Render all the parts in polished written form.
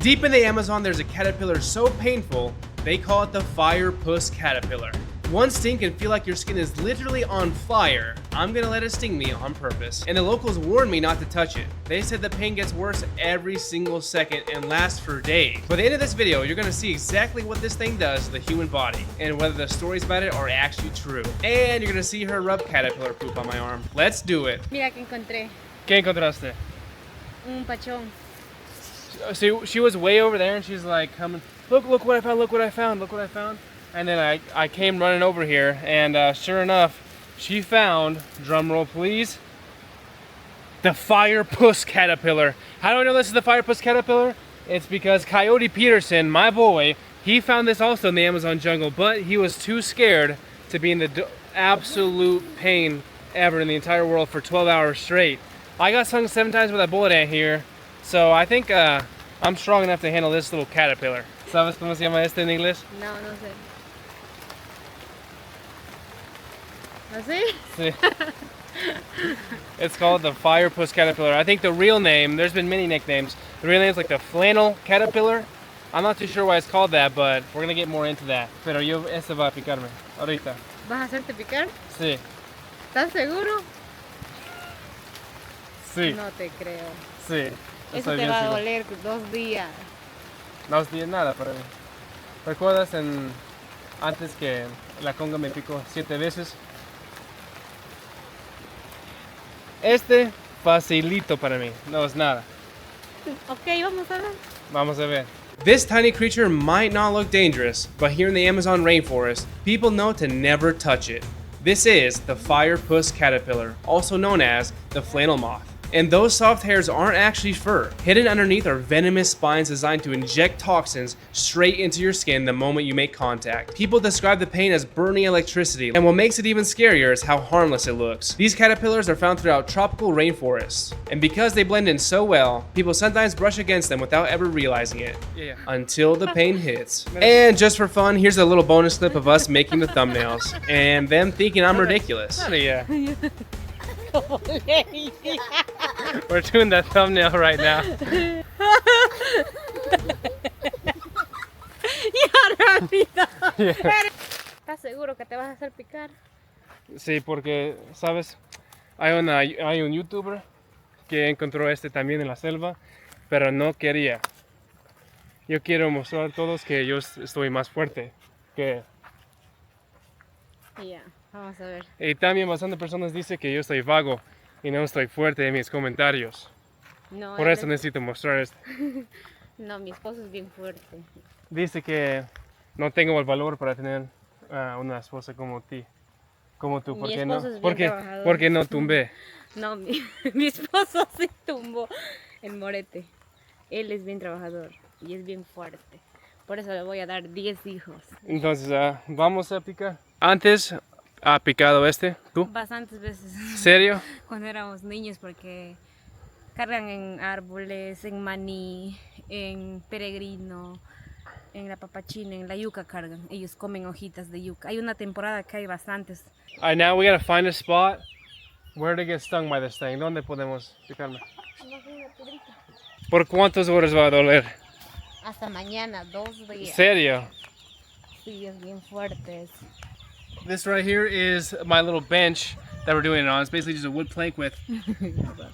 Deep in the Amazon, there's a caterpillar so painful, they call it the Furry Puss Caterpillar. One sting can feel like your skin is literally on fire. I'm gonna let it sting me on purpose. And the locals warned me not to touch it. They said the pain gets worse every single second and lasts for days. By the end of this video, you're gonna see exactly what this thing does to the human body and whether the stories about it are actually true. And you're gonna see her rub caterpillar poop on my arm. Let's do it. Mira que encontré. ¿Qué encontraste? Un pachón. So she was way over there and she's like coming, look what I found, look what I found, look what I found. And then I came running over here and sure enough, she found, drum roll please, the Furry Puss Caterpillar. How do I know this is the Furry Puss Caterpillar? It's because Coyote Peterson, my boy, he found this also in the Amazon jungle, but he was too scared to be in the absolute pain ever in the entire world for 12 hours straight. I got stung 7 times with that bullet ant here, so I think I'm strong enough to handle this little caterpillar. ¿Sabes cómo se llama este en inglés? No, no sé. ¿Así? Sí. It's called the Furry Puss Caterpillar. I think the real name, there's been many nicknames. The real name is like the flannel caterpillar. I'm not too sure why it's called that, but we're gonna get more into that. Pero yo, este va a picarme, ahorita. ¿Vas a hacerte picar? Sí. ¿Estás seguro? Sí. No te creo. Sí. Eso te va a doler 2 días. No tiene nada para mí. ¿Recuerdas antes que la conga me picó 7 veces? Este facilito para mí, no es nada. Ok, vamos a ver. Vamos a ver. This tiny creature might not look dangerous, but here in the Amazon rainforest, people know to never touch it. This is the Furry Puss Caterpillar, also known as the flannel moth. And those soft hairs aren't actually fur. Hidden underneath are venomous spines designed to inject toxins straight into your skin the moment you make contact. People describe the pain as burning electricity, and what makes it even scarier is how harmless it looks. These caterpillars are found throughout tropical rainforests, and because they blend in so well, people sometimes brush against them without ever realizing it. Until the pain hits. And just for fun, here's a little bonus clip of us making the thumbnails, and them thinking I'm ridiculous. We're doing that thumbnail right now. Ya rápido. ¿Estás seguro que te vas a hacer picar? Sí, porque, ¿sabes? Hay un youtuber que encontró este también en la selva, pero no quería. Yo quiero mostrar a todos que yo estoy más fuerte que... Ya, vamos a ver. Y también bastante personas dicen que yo estoy vago y no estoy fuerte en mis comentarios. No, Por eso necesito mostrar esto. No, mi esposo es bien fuerte. Dice que no tengo el valor para tener una esposa como ti, como tú. ¿Por qué no? Porque no tumbé. No, mi esposo sí tumbó el morete. Él es bien trabajador y es bien fuerte. Por eso le voy a dar 10 hijos. Entonces, vamos a picar. Antes ha picado ¿tú? Bastantes veces. ¿Serio? Cuando éramos niños, porque cargan en árboles, en maní, en peregrino, en la papachina, en la yuca cargan. Ellos comen hojitas de yuca. Hay una temporada que hay bastantes. All right, now we gotta find a spot where to get stung by this thing. ¿Dónde podemos picarme? ¿Por cuántas horas va a doler? Hasta mañana, 2 días. ¿Serio? Sí, es bien fuerte. This right here is my little bench that we're doing it on. It's basically just a wood plank with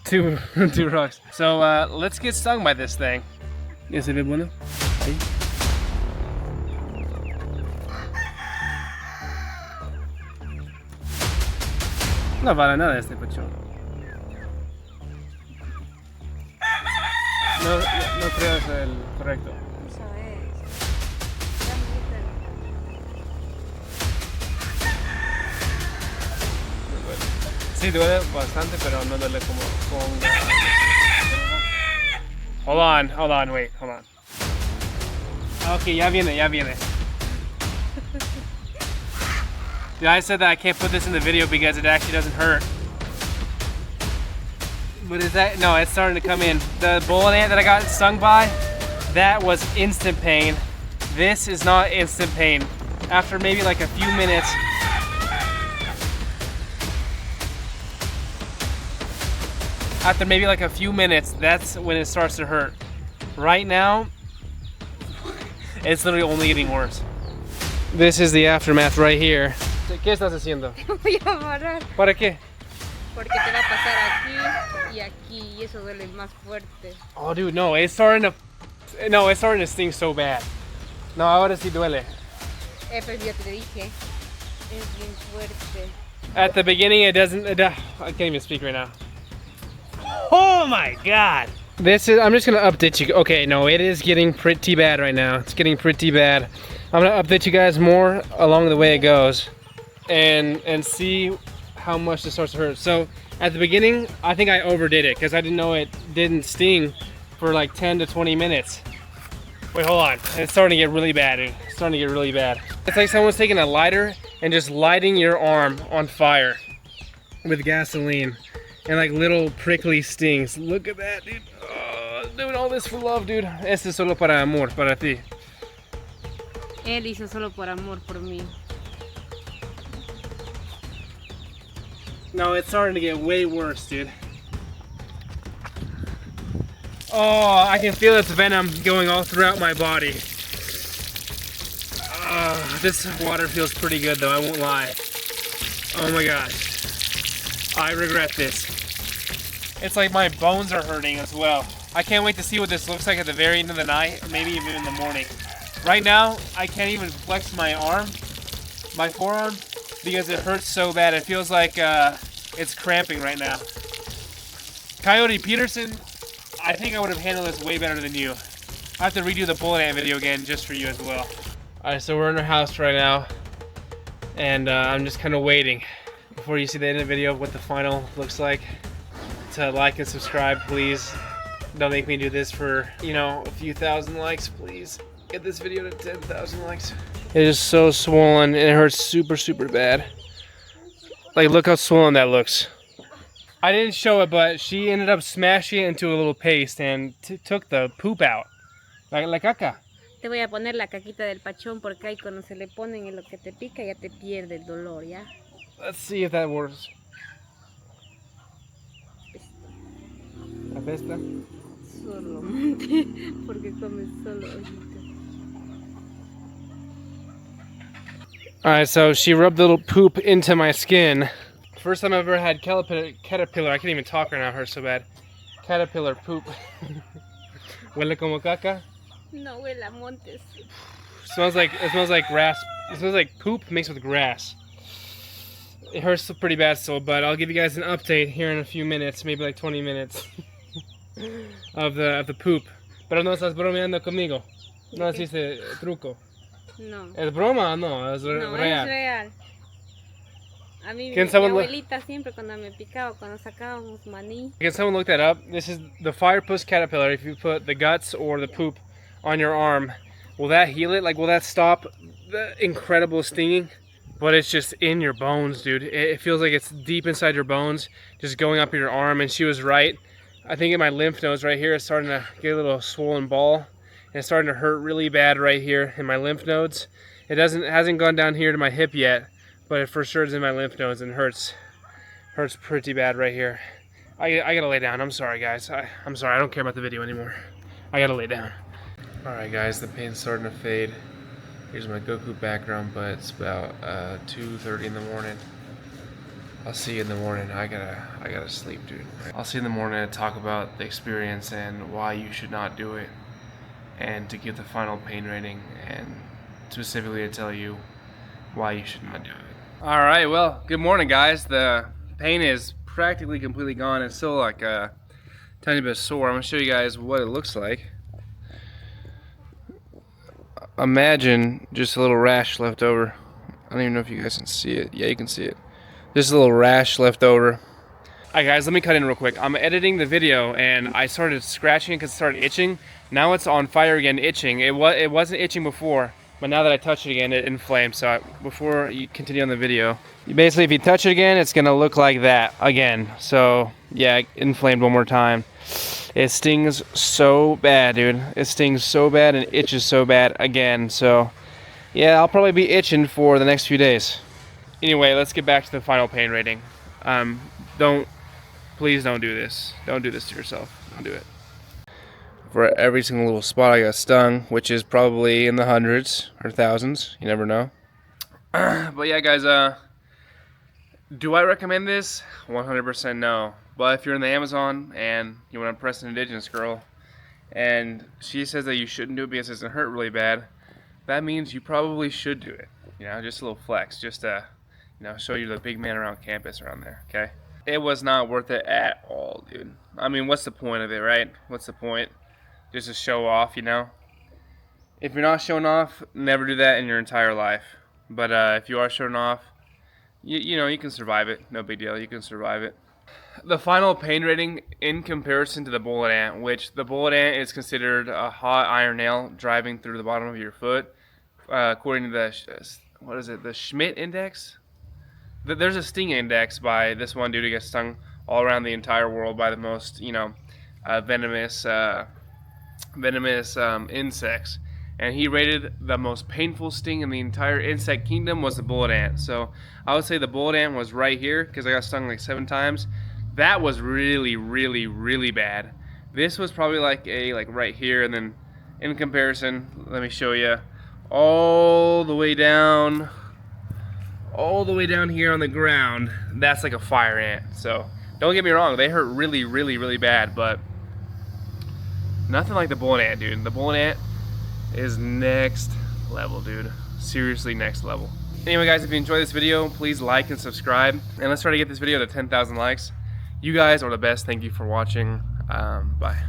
two rocks. So let's get stung by this thing. ¿Es el bueno? Ahí. No vale nada este pachón. No creo que es el correcto. Sí, duele bastante, pero no duele como con... Hold on, wait, hold on. Okay, ya viene. Yeah, I said that I can't put this in the video because it actually doesn't hurt. But is that, no, it's starting to come in. The bullet ant that I got stung by, that was instant pain. This is not instant pain. After maybe like a few minutes, that's when it starts to hurt. Right now, It's literally only getting worse. This is the aftermath right here. ¿Qué estás haciendo? Voy a amarrar. ¿Para qué? Porque te va a pasar aquí y aquí y eso duele más fuerte. Oh, dude, no, it's starting to sting so bad. No, ahora sí duele. Pero yo te dije, es bien fuerte. At the beginning, I can't even speak right now. Oh my God. I'm just gonna update you. Okay, no, it is getting pretty bad right now. It's getting pretty bad. I'm gonna update you guys more along the way it goes and see how much this starts to hurt. So at the beginning, I think I overdid it because I didn't know it didn't sting for like 10 to 20 minutes. Wait, hold on. It's starting to get really bad, dude. It's starting to get really bad. It's like someone's taking a lighter and just lighting your arm on fire with gasoline and like little prickly stings. Look at that, dude. Oh, doing all this for love, dude. Este es solo para amor, para ti. Él hizo solo por amor por mí. No, it's starting to get way worse, dude. Oh, I can feel its venom going all throughout my body. This water feels pretty good though, I won't lie. Oh my gosh. I regret this. It's like my bones are hurting as well. I can't wait to see what this looks like at the very end of the night, or maybe even in the morning. Right now, I can't even flex my arm, my forearm, because it hurts so bad. It feels like it's cramping right now. Coyote Peterson, I think I would have handled this way better than you. I have to redo the bullet ant video again just for you as well. Alright, so we're in our house right now, and I'm just kind of waiting before you see the end of the video of what the final looks like. To like and subscribe, please. Don't make me do this for, you know, a few thousand likes, please. Get this video to 10,000 likes. It is so swollen and it hurts super, super bad. Like, look how swollen that looks. I didn't show it, but she ended up smashing it into a little paste and took the poop out. Like la caca. Te voy a poner la caquita del pachón porque ahí cuando se le ponen en lo que te pica ya te pierde el dolor, ¿ya? Let's see if that works. ¿Apesta? Solo monte, porque comes solo hojitas. Alright, so she rubbed a little poop into my skin. First time I've ever had caterpillar. I can't even talk right now, it hurts so bad. Caterpillar poop. Huele como caca? No huele a montes. It smells like grass. It smells like poop mixed with grass. It hurts pretty bad still, but I'll give you guys an update here in a few minutes, maybe like 20 minutes of the poop. Pero no estás bromeando conmigo. No hiciste truco. No. ¿Es broma o no? Es No, real. es real. A mí mi abuelita siempre cuando me picaba, cuando sacábamos maní. Can someone look that up? This is the Furry Puss Caterpillar. If you put the guts or the poop on your arm, will that heal it? Like, will that stop the incredible stinging? But it's just in your bones, dude. It feels like it's deep inside your bones, just going up your arm. And she was right. I think in my lymph nodes right here, it's starting to get a little swollen ball. And it's starting to hurt really bad right here in my lymph nodes. It hasn't gone down here to my hip yet, but it for sure is in my lymph nodes and hurts pretty bad right here. I gotta lay down. I'm sorry, guys. I'm sorry. I don't care about the video anymore. I gotta lay down. Alright, guys. The pain's starting to fade. Here's my Goku background, but it's about 2:30 in the morning. I'll see you in the morning. I gotta sleep, dude. I'll see you in the morning to talk about the experience and why you should not do it, and to give the final pain rating, and specifically to tell you why you should not do it. All right, well, good morning, guys. The pain is practically completely gone. It's still like a tiny bit sore. I'm gonna show you guys what it looks like. Imagine just a little rash left over. I don't even know if you guys can see it. Yeah, you can see it. Just a little rash left over. Alright guys, let me cut in real quick. I'm editing the video and I started scratching it because it started itching. Now it's on fire again, itching. It wasn't itching before, but now that I touch it again, it inflamed. So before you continue on the video, basically if you touch it again, it's gonna look like that again. So yeah, it inflamed one more time. It stings so bad, dude. It stings so bad and itches so bad again. So yeah, I'll probably be itching for the next few days. Anyway, let's get back to the final pain rating. Please don't do this. Don't do this to yourself. Don't do it. For every single little spot I got stung, which is probably in the hundreds or thousands. You never know. But yeah, guys, do I recommend this? 100% no. But if you're in the Amazon and you want to impress an indigenous girl, and she says that you shouldn't do it because it doesn't hurt really bad, that means you probably should do it. You know, just a little flex, just to, you know, show you the big man around campus around there, okay? It was not worth it at all, dude. I mean, what's the point of it, right? What's the point? Just to show off, you know? If you're not showing off, never do that in your entire life. But if you are showing off, you know, you can survive it. No big deal, you can survive it. The final pain rating in comparison to the bullet ant, which the bullet ant is considered a hot iron nail driving through the bottom of your foot, according to the Schmidt index. There's a sting index by this one dude who gets stung all around the entire world by the most, you know, venomous insects, and he rated the most painful sting in the entire insect kingdom was the bullet ant. So I would say the bullet ant was right here because I got stung like 7 times. That was really, really, really bad. This was probably like right here, and then in comparison, let me show you, all the way down here on the ground, that's like a fire ant. So don't get me wrong, they hurt really, really, really bad, but nothing like the bullet ant, dude. The bullet ant is next level, dude. Seriously, next level. Anyway, guys, if you enjoyed this video, please like and subscribe, and let's try to get this video to 10,000 likes. You guys are the best. Thank you for watching. Bye.